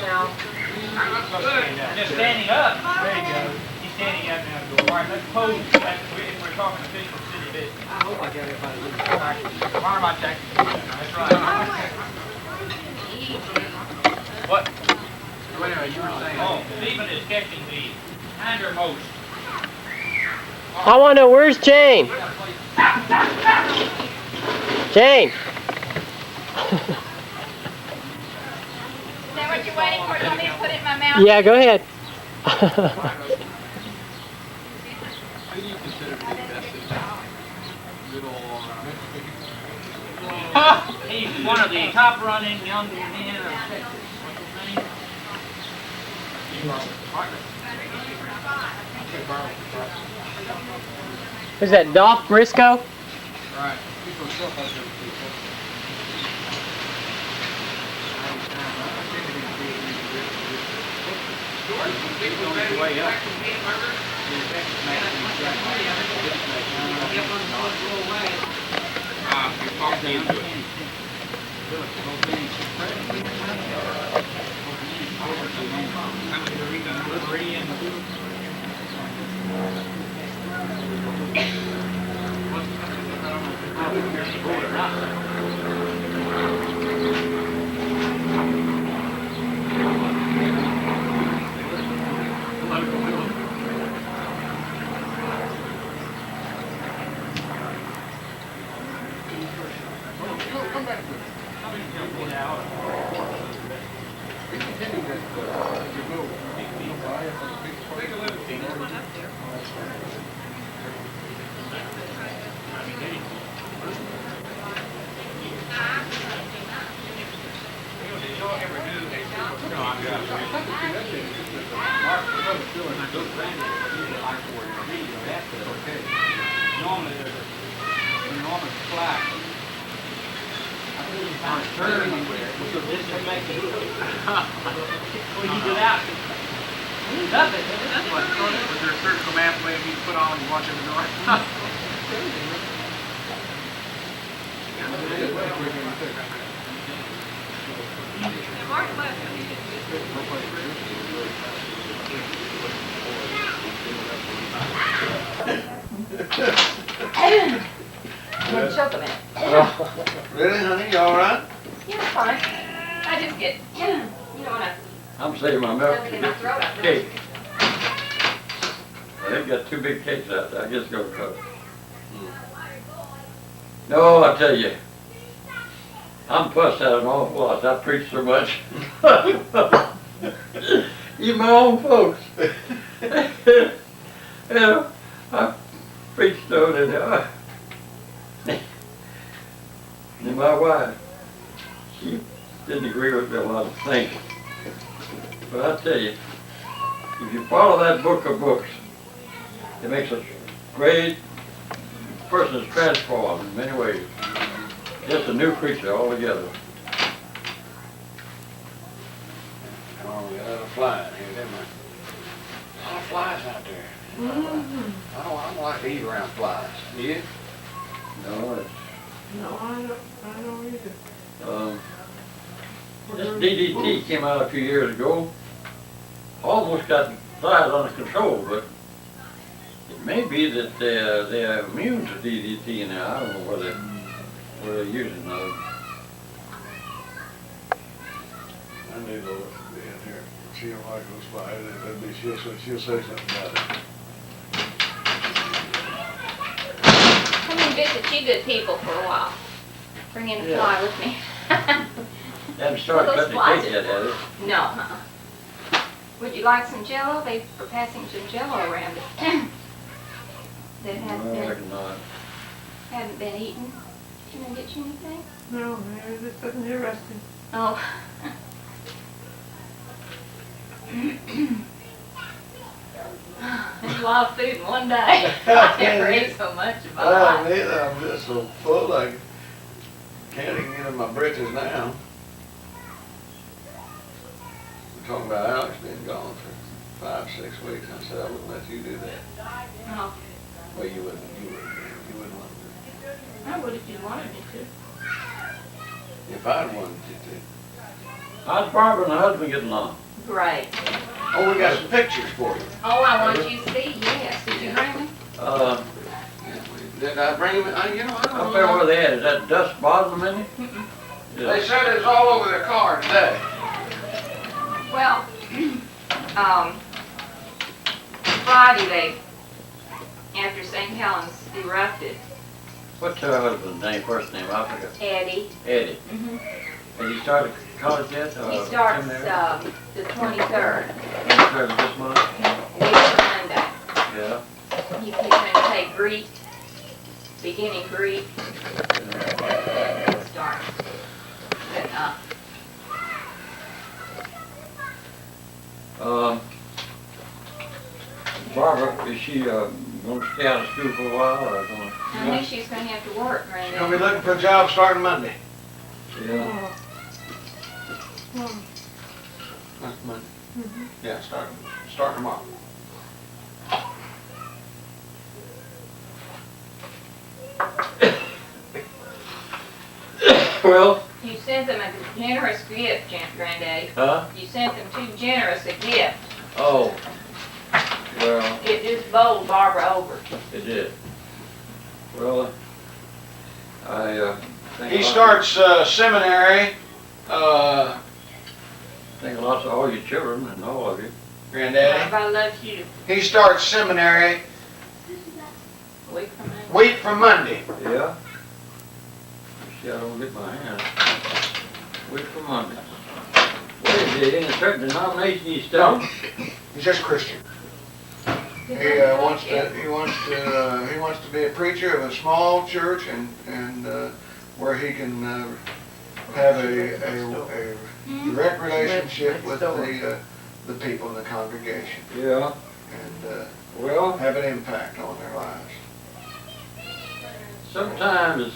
now. Just standing up. There you go. He's standing up now. All right, let's pose. If we're talking official city business. I hope I got everybody. All right. Fire my check. That's right. What? So anyway, you were saying. Oh, Stephen is sketching the hindermost. I want to know, where's Jane? Jane. Is that what you're waiting for? You want me to put it in my mouth? Yeah, go ahead. Who do you consider to be the best little? He's one of the top running young men of Texas. What's his name? Is that Dolph Briscoe? Right. People still have their people. Way up. You're talking into it. Normally there's an enormous flag. So this just makes it. Well, you get out. Nothing. Was there a certain command plan you put on when you walked in the door? I'm gonna choke a minute. Really, honey? You all right? Yeah, it's fine. I just get, you know, when I I'm saving my milk something for in my this throat, I cake. They've got two big cakes out there. I just go cook. No, I tell you, I'm fussed at an awful lot. I preach so much. Even my own folks. You know, I preached on it. And my wife, she didn't agree with me a lot of things. But I tell you, if you follow that book of books, it makes a great person is transformed in many ways. Just a new creature altogether. Oh, we got a lot of flies here, didn't we? A lot of flies out there. I don't like to eat around flies. You? No, it's, No, I don't either. this DDT came out a few years ago. Almost got flies under control, but it may be that they're immune to DDT now. I don't know whether they're using those. I need to look in here, see how I goes by, and maybe she'll say something about it. Come and visit you good people for a while. Bring in a fly with me. Haven't started Well, those cutting the flies cake are- yet, have they? No, Would you like some Jell-O? They were passing some Jell-O around it. That hadn't No, I been, reckon not. hadn't been eaten. Can I get you anything? No, Mary, this isn't interesting. Oh. That's a lot of food in one day. I never ate so much in my I life. neither, I'm just so full, I can't even get in my britches now. We're talking about Alex being gone for 5, 6 weeks, I said I wouldn't let you do that. Oh, Well, you wouldn't want to. I would if you wanted me to. If I'd wanted you to. How's Barbara and her husband getting along? Great. Oh, we got some pictures for you. Oh, I want you to see, yes. Did you bring them? Did I bring them? You know, I Up don't there know. where they at, is that dust bothering them any? They said it's all over their car today. Well, Friday after St. Helens erupted, What's her husband's name, first name? I forgot. Eddie, Eddie. Mhm. Has he started college yet? he starts seminary? the 23rd, He started this month? week from Monday. Yeah. He's going to take Greek, beginning Greek, start. But, Barbara, is she gonna stay out of school for a while or gonna? I think she's going to have to work, She's gonna be Randy. looking for a job starting Monday. Yeah. That's Monday. Yeah, start tomorrow. Well, You sent them a generous gift, Granddaddy. huh? You sent them too generous a gift. Oh. Well, It just bowled Barbara over. it did. Well, I think. He starts seminary, Think lots of all your children and all of you. Granddaddy. Everybody loves you. He starts seminary Week from Monday. week from Monday. Yeah. See, I don't get my hand. Wait for Monday. What is it, in a certain denomination you No, study? he's just Christian. He wants to be a preacher of a small church and where he can have a direct relationship with the people in the congregation Yeah. and Well, have an impact on their lives. sometimes it's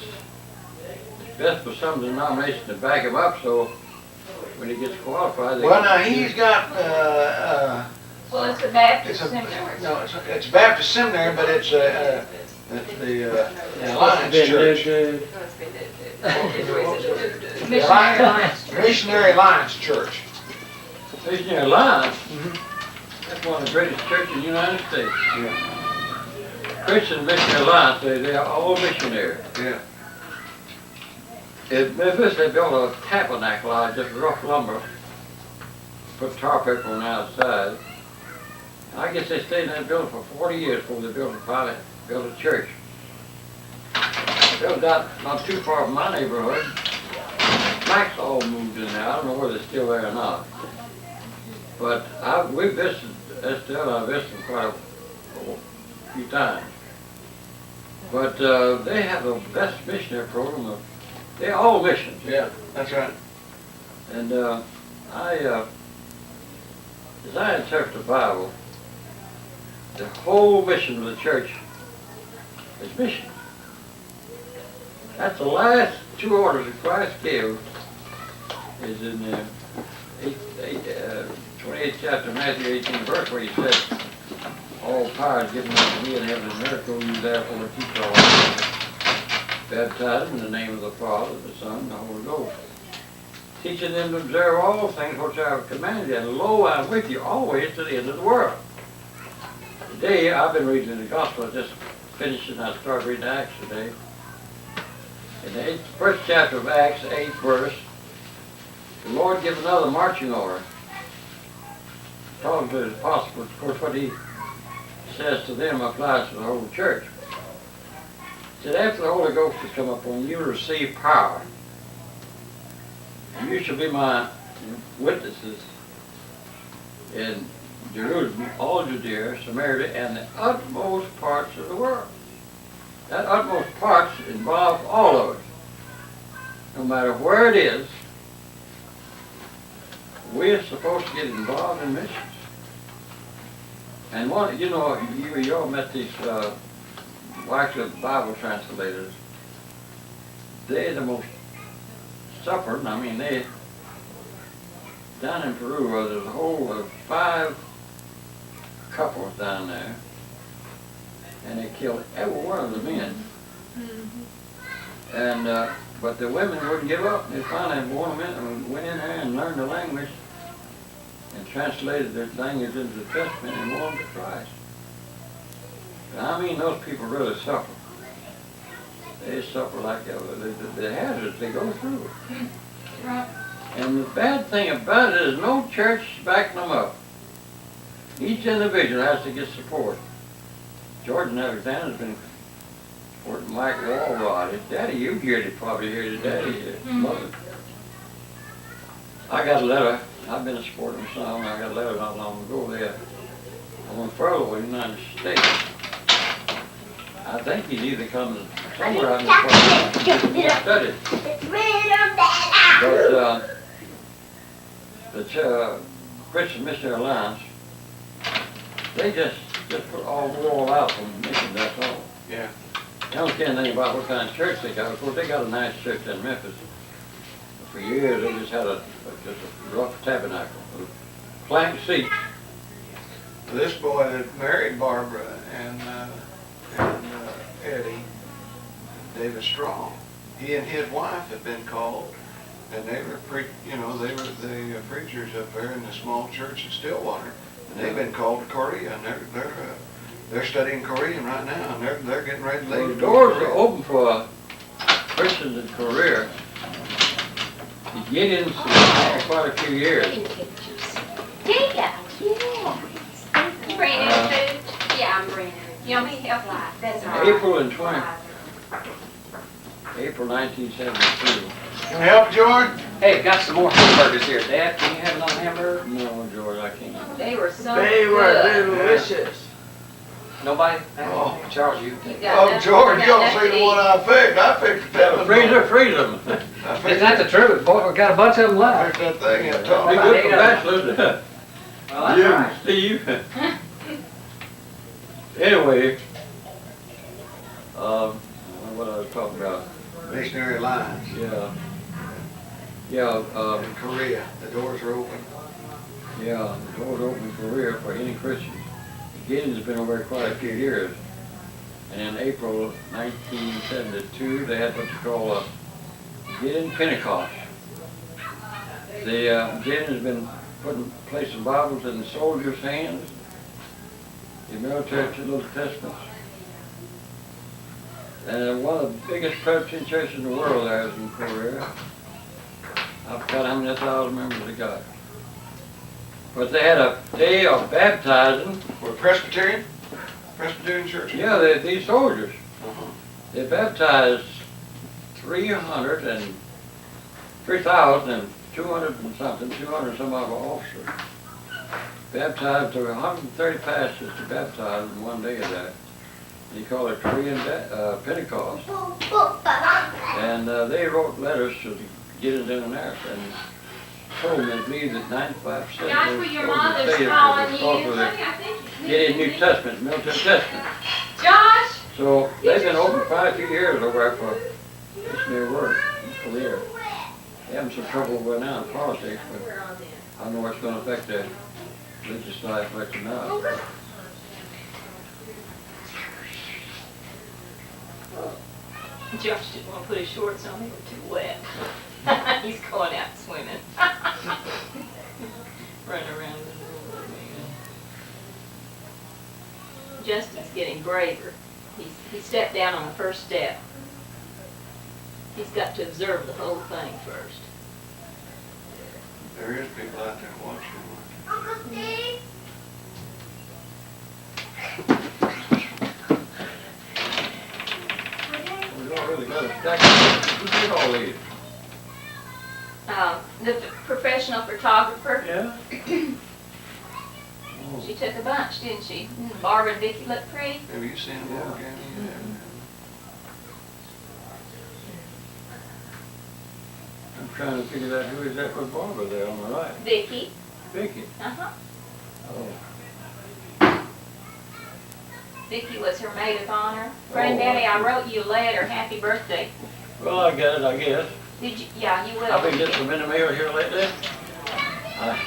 best for some denomination to back him up so when he gets qualified, they Well, can- now he's got Well, it's a Baptist it's a seminary. no, it's a Baptist seminary, but it's the Alliance Church. Missionary Alliance Church. Missionary Alliance Church. Missionary Alliance. That's one of the greatest churches in the United States. Yeah. Christian Missionary Alliance, they are all missionaries. Yeah. In Memphis, they built a tabernacle out of just rough lumber, put tar paper on the outside. I guess they stayed in that building for 40 years before they finally built a church. Built out not too far from my neighborhood. Blacks all moved in there. I don't know whether they're still there or not. But we visited Estelle. I visited them quite a few times. But they have the best missionary program. They're all missions. Yeah, that's right. And as I interpret the Bible, the whole mission of the church is mission. That's the last two orders that Christ gave, is in the 28th chapter of Matthew 18 verse, where he said, all power is given unto me in heaven and earth, go you therefore and teach all nations, baptize them in the name of the Father, the Son, and the Holy Ghost, teaching them to observe all things which I have commanded you, and lo, I am with you always to the end of the world. Today, I've been reading the Gospel. I just finished and I started reading Acts today. In the first chapter of Acts, 8th verse, the Lord gave another marching order. Talking to his apostles, of course, what he says to them applies to the whole church. He said, after the Holy Ghost has come upon you, you will receive power. And you shall be my witnesses in Jerusalem, all Judea, Samaria, and the utmost parts of the world. That utmost parts involve all of it. No matter where it is, we're supposed to get involved in missions. And one, you know, you all met these actually Bible translators. They're the most suffering. I mean, they down in Peru, there's a whole 5 couples down there, and they killed every one of the men. And But the women wouldn't give up. They finally won them in, and went in there and learned the language and translated their language into the Testament and won them to Christ. And I mean, those people really suffer. They suffer like the hazards they go through. Right. And the bad thing about it is no church is backing them up. Each individual has to get support. Jordan Alexander's been supporting Mike Walrod. His daddy, you heard it probably here his daddy, his mother. I got a letter. I've been supporting him some. I got a letter not long ago there. I'm on furlough in the United States. I think he's either coming somewhere out in the study. But the Christian Missionary Alliance, they just put all wall out from mission, that's all. Yeah. I don't care anything about what kind of church they got. Of course, they got a nice church in Memphis. For years, they just had just a rough tabernacle, with plank seats. This boy that married Barbara and Eddie, David Strong, he and his wife had been called, and they were they were the preachers up there in the small church in Stillwater, and they've been called to Korea, and they're studying Korean right now, and they're getting ready to So leave. the doors are open for Christians in Korea to get into quite a few years. Yeah. You bringing in food? Yeah, I'm bringing it. You want me to help you? That's all right. April 1972. Can I help, George? Hey, got some more hamburgers here. Dad, can you have another hamburger? No, George, I can't. They were so They were good. delicious. Nobody? Oh. Charles, you. You got Oh, nothing- George, you got don't nothing see to the one eat. I picked. I picked that Freeze them. I Isn't picked that the truth? Boy, we got a bunch of them I left. picked that thing at Be top. good for bachelors. Well, that's You, right. Steve. Anyway, what I was talking about. Missionary Alliance Yeah, in Korea. The doors are open. yeah, the doors open in Korea for any Christians. Gideon's been over there quite a few years. And in April 1972, they had what you call a Gideon Pentecost. Gideon's been placing Bibles in the soldiers' hands, the military little testaments. And one of the biggest Presbyterian churches in the world there is in Korea. I forgot how many thousand members they got. But they had a day of baptizing. We're Presbyterian church. Yeah, these soldiers. They baptized 3,200 and something, 200 and some of our officers. Baptized to 130 pastors to baptize in one day of that. They call it Korean Pentecost. And they wrote letters to the Gideon's International and told me to believe that 95% Josh, of were those your soldiers mother's saved calling because you? of the Honey, I think you Gideon New Testament, military testament. Josh! So they've been open quite a few years over there for missionary work in Korea. They're having some trouble over there now in politics, but I know it's going to affect their religious life election now. Josh didn't want to put his shorts on, they were too wet. He's going out swimming. Running around in the room with me. Justin's getting braver. He stepped down on the first step. He's got to observe the whole thing first. There is people out there watching. We don't really got a stack of who did all these? The professional photographer, Yeah? she took a bunch, didn't she? Barbara and Vicki look pretty. Have you seen them walk in? Yeah. I'm trying to figure out who is that with Barbara there on the right. Vicki. Vicky. Uh-huh. Oh. Vicki was her maid of honor. Granddaddy, I wrote you a letter. Happy birthday. Well, I got it, I guess. Did you? Yeah, you will. I've been getting some in the mail here lately. I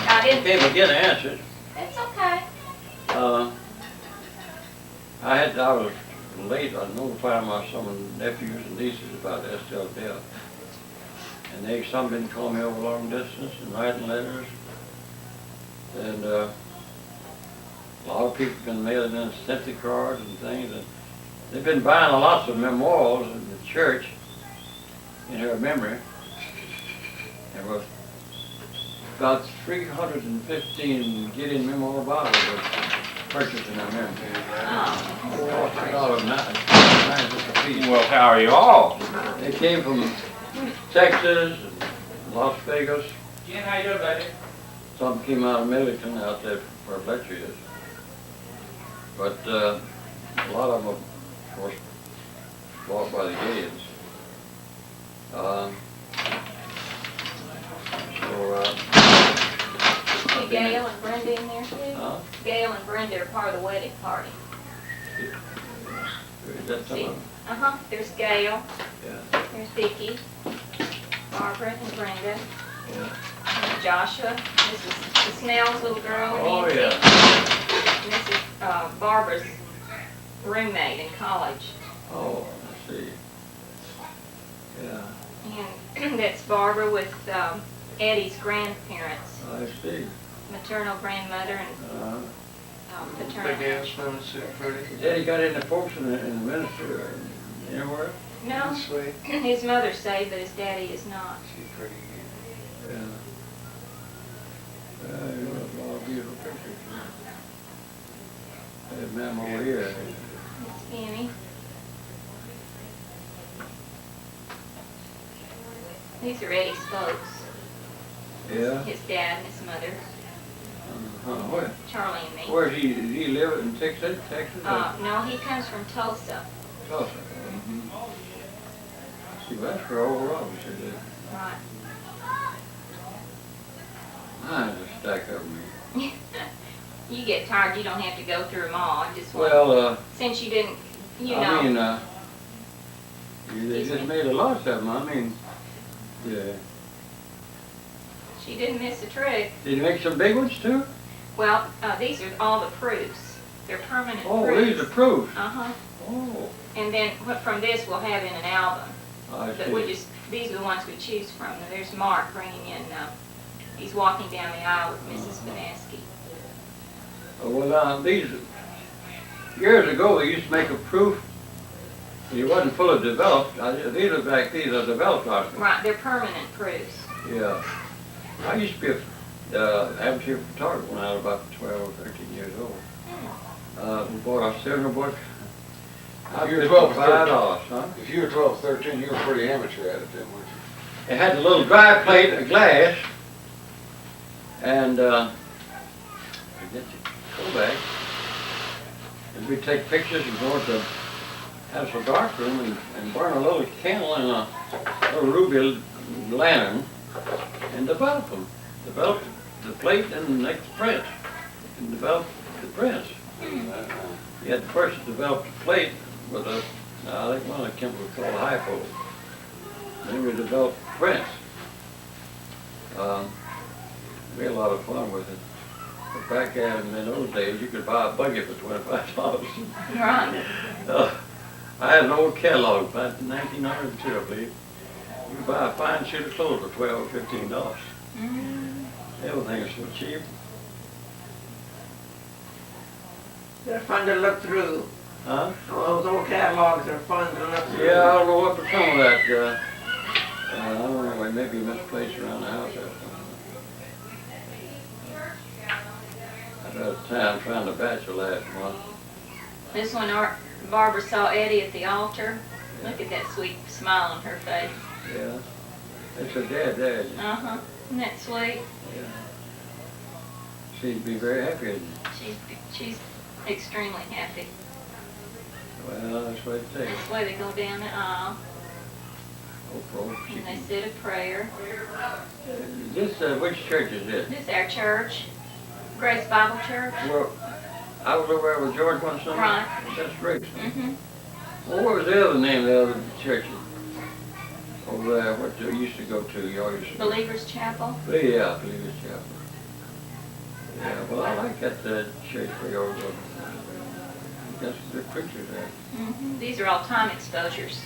I didn't. can't begin to answer it. It's okay. I was late, I notified my some nephews and nieces about Estelle's death. And some been calling me over long distance and writing letters. And a lot of people been mailing in sympathy cards and things. And they've been buying lots of memorials in the church in her memory. There was about 315 Gideon Memorial Bibles were purchased in her memory. $9 Well, how are you all? They came from Texas, Las Vegas. Jen, how you doing, baby? Some came out of Millington out there where Fletcher is. But a lot of them, of course, bought by the Gideons. Hey, Gail and Brenda in there too? Huh? Gail and Brenda are part of the wedding party. Is that some of them? Uh-huh, there's Gail, Yeah. there's Vicki, Barbara and Brenda, Yeah. and Joshua, this is the Snell's little girl, Oh, Nancy. yeah. And this is Barbara's roommate in college. Oh, I see. Yeah, And that's Barbara with Eddie's grandparents, I see. maternal grandmother and Big paternal. ass smelling sick, pretty. Daddy got any folks in the ministry anywhere? No, Sweet. his mother's saved, but his daddy is not. She's pretty good. Yeah. Yeah, you know, a lot of beautiful pictures. There's ma'am over here. It's Annie. These are Eddie's folks. Yeah. His dad and his mother, Where? Charlie and me. Where does he live in Texas? Texas? Or No, he comes from Tulsa. Tulsa? See, that's where old Robinson lives. Right. Mine's a stack of them. You get tired, you don't have to go through them all. I just want, Well, since you didn't, you I know. mean, they just made a lot of them. I mean, yeah. She didn't miss a trick. Did you make some big ones too? Well, these are all the proofs. They're permanent Oh, proofs. these are proofs. Uh-huh. Oh, And then from this we'll have in an album. I But we see. just, these are the ones we choose from. Now, there's Mark bringing in, he's walking down the aisle with Mrs. Banaski. Well, these, years ago, they used to make a proof. It wasn't fully developed. These are developed articles. Right, they're permanent proofs. Yeah. I used to be a amateur photographer when I was about 12 or 13 years old. We bought a cylinder book. You were 12 or $5, huh? If you were 12, 13, you were pretty amateur at it then, weren't you? It had a little dry plate of glass, and get your Kodak, and we'd take pictures and go to the house of dark room and burn a little candle in a little ruby lantern and develop them. Develop the plate and make the prints, and develop the prints. You had to first develop the plate with a, I think one of the chemicals called a hypo. Then we developed prints. We had a lot of fun with it. But back in those days, you could buy a buggy for $25. Right. I had an old catalog back in 1902, I believe. You could buy a fine suit of clothes for $12 or $15. Everything is so cheap. They're fun to look through. Huh? All those old catalogs are fun to look through. Yeah, I don't know what become of that. I don't know, it may be misplaced around the house or something. I had a time trying to batch the last one. This one, Barbara saw Eddie at the altar. Look at that sweet smile on her face. Yeah. That's her dad there. Uh-huh. Isn't that sweet? Yeah. She'd be very happy, isn't She's extremely happy. Well, that's what it takes. That's why they go down the aisle Hopefully she and they can. said a prayer. Which church is this? This is our church, Grace Bible Church. Well, I was over there with George one summer. Right. That's Grace. Mm-hmm. Well, what was the other name of the other churches? Over there, what you used to go to, you always. Believers Chapel. Yeah, I believe it's chapel. Yeah, well, I like that church where you always go. Got some good pictures there. These are all time exposures.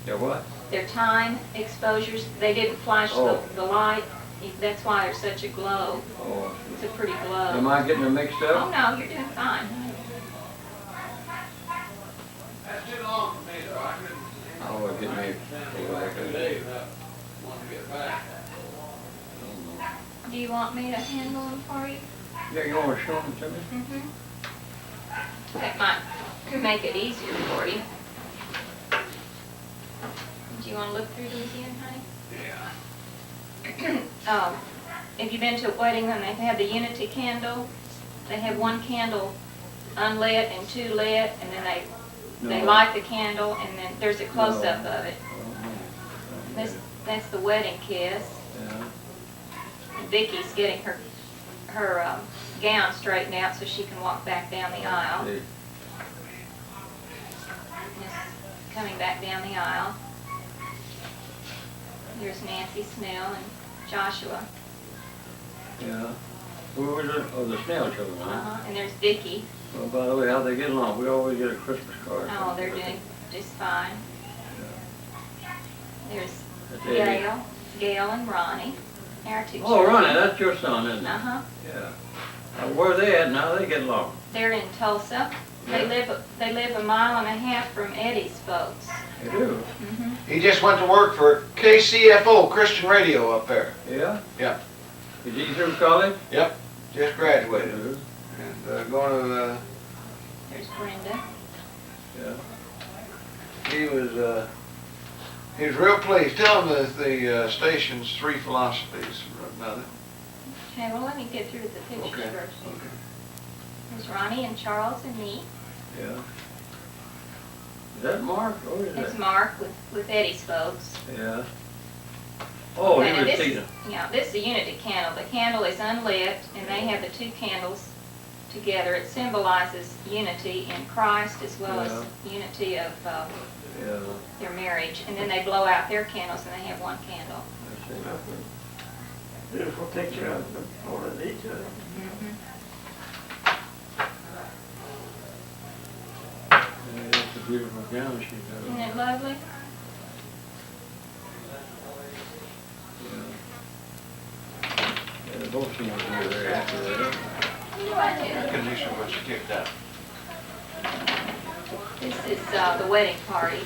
Yeah, what? They're time exposures. They didn't flash Oh. the light. That's why there's such a glow. Oh, It's a pretty am glow. I getting them mixed Oh, up? no, you're doing fine. That's too long for me, though. I couldn't. I always get me. Want to get back. Do you want me to handle them for you? Yeah, you wanna show them to me? That might make it easier for you. Do you want to look through these again, honey? Yeah. Have you been to a wedding and they have the unity candle? They have one candle unlit and two lit, and then they No. light the candle, and then there's a close-up No. of it. Oh, That's the wedding kiss. yeah. Vicky's getting her gown straightened out so she can walk back down the aisle. See, Just coming back down the aisle. Here's Nancy Snell and Joshua. yeah. Who was it? Oh, the Snell children, huh? And there's Vicky. Well, by the way, how they get along? We always get a Christmas card. Oh, they're doing just fine. There's That's Eddie. Gail and Ronnie. Our two Oh, children. Ronnie, that's your son, isn't it? Uh-huh. Yeah. Where are they at now? They get along. They're in Tulsa. They live a mile and a half from Eddie's folks. They do? He just went to work for KCFO, Christian Radio up there. Yeah? Yeah. Is he through college? Just graduated. Mhm. And going to, There's Brenda. Yeah. he was real pleased. Tell him the station's 3 philosophies, Mother. Okay, well, let me get through the pictures Okay. first. There's Ronnie and Charles and me. Yeah. Is that Mark? Or is It's that? Mark with Eddie's folks. Yeah. Oh, Okay, he now was this is- seeing. Yeah, this is the unity candle. The candle is unlit, and they have the two candles together. It symbolizes unity in Christ as well as unity of Yeah. their marriage. And then they blow out their candles, and they have one candle. I see. Beautiful picture of them holding each other. Yeah, it's a beautiful gown she's Isn't got. it lovely? Yeah, they both seem to be very happy with it. Condition was kicked out. This is the wedding party.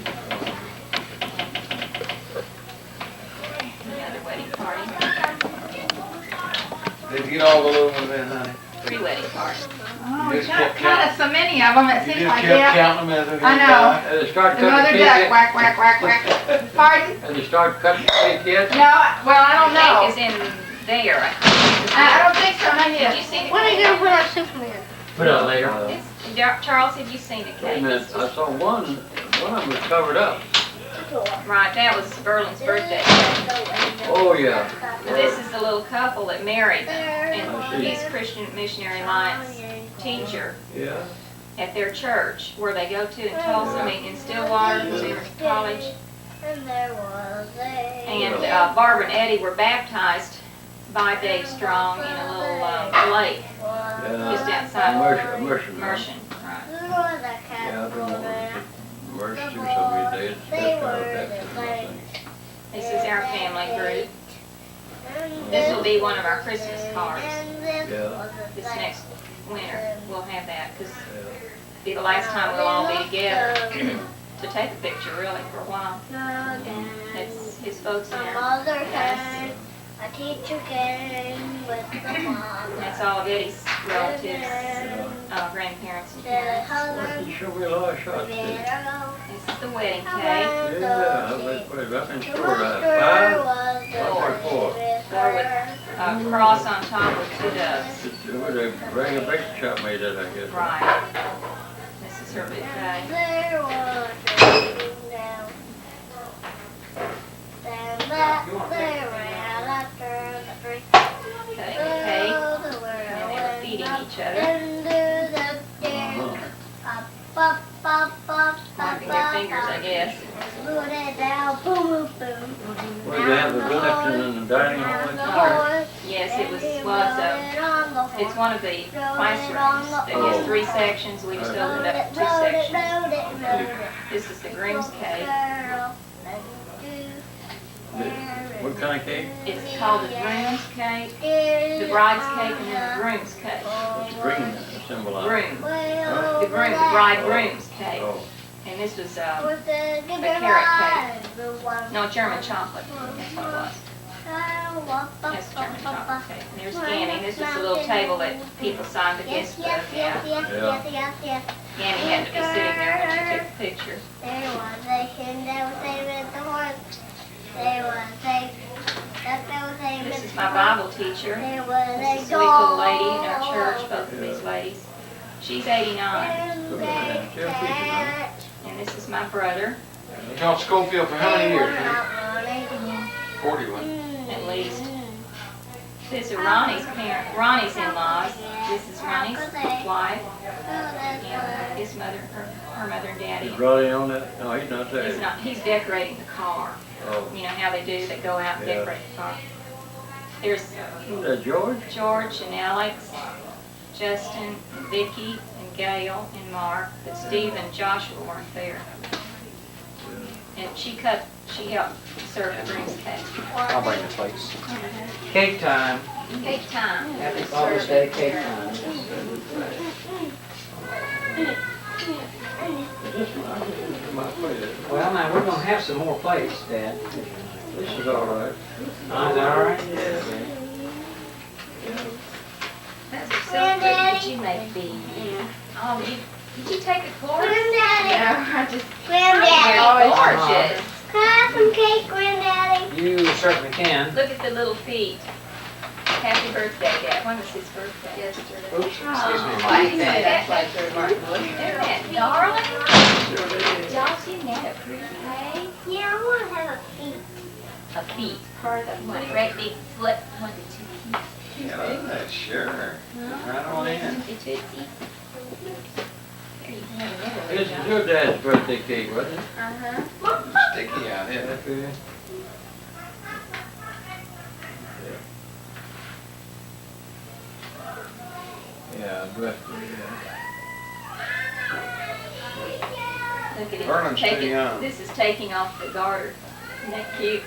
Another wedding party. Did you get all the little ones in, honey? 3 wedding parties. You Oh, just got kept kind of so many of them, it You seems just like kept that. counting them as they I went know. by? And they start The cutting mother cake duck, yet? whack, whack, whack, whack. Pardon? And they start cutting cake yet? No, well, I don't The cake know. is in there. I don't think so, not Did yet. you see the When are you cake? gonna put out Superman? Put it later. Charles, have you seen the Wait a cake? minute, I saw one of them was covered up. Right, that was Berlin's birthday. Oh, yeah. This is the little couple that married, I and see. he's Christian Missionary Alliance teacher Yeah. at their church, where they go to in Tulsa, I mean, in Stillwater, Missouri College. And Barbara and Eddie were baptized by Dave Strong in a little lake just Yeah. outside Immersion. Mershon. Right. Yeah, I've been wanting to immerse too so many days. That's kind of baptism, I think. This is our family group. This will be one of our Christmas cards. Yeah. This next winter, we'll have that, because Yeah. it'll be the last time we'll all be together to take a picture, really, for a while. That's his folks My there. mother came, a teacher came with the mom. That's all of Eddie's relatives, grandparents and The parents. husband, You showed me a lot of shots, the didn't you? middle, This is the wedding cake. Yeah, I've been the sure rooster that. was the Four. Four with a cross on top with 2 doves. It was a regular bake shop made that, I guess. Right. This is her buffet. There was a down. Then that they ran after the tree. Cutting the cake, and then they were feeding each other, Into the stairs. Up, up, up, wiping their fingers, I guess. Put it down, boom, boom, boom. Where they have the reception in the dining hall? Yes, it was, well, it's On the It's one of the classrooms that has 3 sections. We just opened up 2 sections. This is the groom's cake. What kind of cake? It's called the groom's cake, the bride's cake, and then the groom's cake. What's green symbolize? Groom. The groom, the bridegroom's cake. Oh, And this was a carrot cake. No, German chocolate. That's what it was. That's German chocolate cake. And there's Annie. This was the little table that people signed the guest book. Yeah. Annie had to be sitting there when she took the picture. There was a hen that was saving the horse. There was a duck that was saving This is the my horse. Bible teacher. There was This a is a sweet little dog. lady in our church, both of these ladies. She's 89. And a cat. And this is my brother, You taught Schofield for how many They were years? out running. 41. at least. These are Ronnie's parents, Ronnie's in-laws. This is Ronnie's wife, and his mother, her mother and daddy. is Roddy on that? No, he's not there. He's not, he's decorating the car. Oh, You know how they do, they go out and Yeah. decorate the car. There's is that George? George and Alex, Justin, and Vicky, and Gail, and Mark, but Steve and Joshua weren't there. And she helped serve the groom's cake. I'll bring the plates. Cake time. Cake time. Happy Father's Day cake time. My plate. Well, now, we're gonna have some more plates, Dad. This is all right. Is that all right? Those are so pretty. Did you make these? Oh, did you take a course? Granddaddy. I just, Granddaddy. Gorgeous. Can I have some cake, Granddaddy? You certainly can. Look at the little feet. Happy birthday, Dad. When was his birthday? Yesterday. Oops, excuse me. Isn't that darling? Y'all seen that a pretty cake? Yeah, I want to have a feet. A feet. Part of one great big foot. One to two feet. Yeah, that's sure. Right on in. It's tootsie. There you can have another one, This is John. your dad's birthday cake, wasn't it? Uh-huh. Sticky out here. That for you? Yeah, birthday, Look at it. Vernon's Take too it- young. This is taking off the garter. Isn't that cute?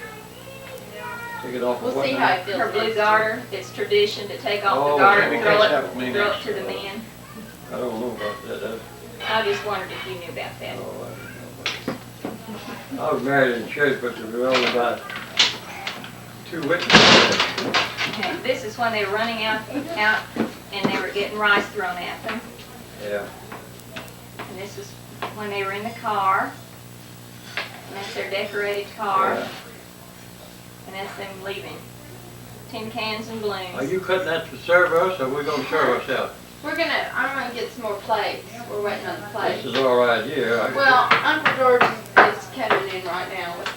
Take it off of we'll what see now? how it feels. Her blue garter. It's tradition to take off Oh, the garter maybe and catch up with me throw it next to the year. men. I don't know about that. That's, I just wondered if you knew about that. oh, I didn't know about it. I was married in church, but there were only about 2 witnesses. Okay, this is when they were running out, and they were getting rice thrown at them. Yeah. And this is when they were in the car. And that's their decorated car. Yeah. And that's them leaving. Tin cans and balloons. Are you cutting that to serve us, or we're gonna serve ourselves? I'm gonna get some more plates. We're waiting on the This plates. is all right here. Well, Uncle George is coming in right now with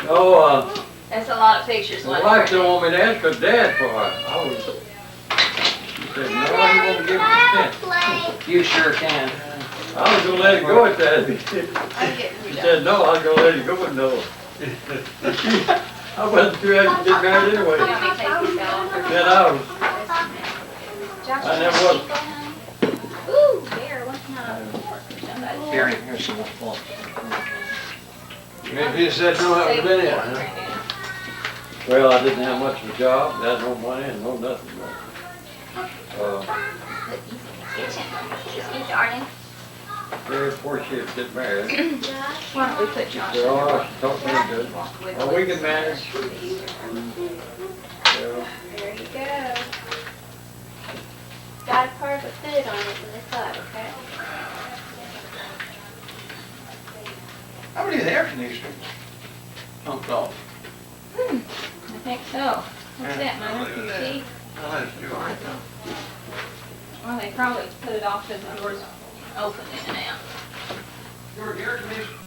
Oh, That's a lot of pictures. my wasn't wife there? didn't want me to ask her dad for it. I was, she said, no, you won't give Can I me have a consent. plate? You sure can. I was gonna let it go at that. I'm getting She you said, no, I was gonna let it go, but no. I wasn't too happy to get married You anyway. want me to take this out? Then I was, Josh, I never was. Ooh, there, what kind of fork or something? Here, here's some more plates. Maybe he said no, that would have been it, huh? Granddad. well, I didn't have much of a job, had no money and no nothing. Look, he's in the kitchen. Excuse me, darling. 3 or 4 shifts get married. Why don't we put Josh in They're the all room? right, she talked me good. Walk with Oh, us. we can manage. Yeah. There you go. Got a part of the food on it on this side, okay? How many of the air conditioners? Jumped off. I think so. What's that, Mother? Can you see? Well, that's too hard. Well, they probably put it off because the door's open in and out. Your air conditioner?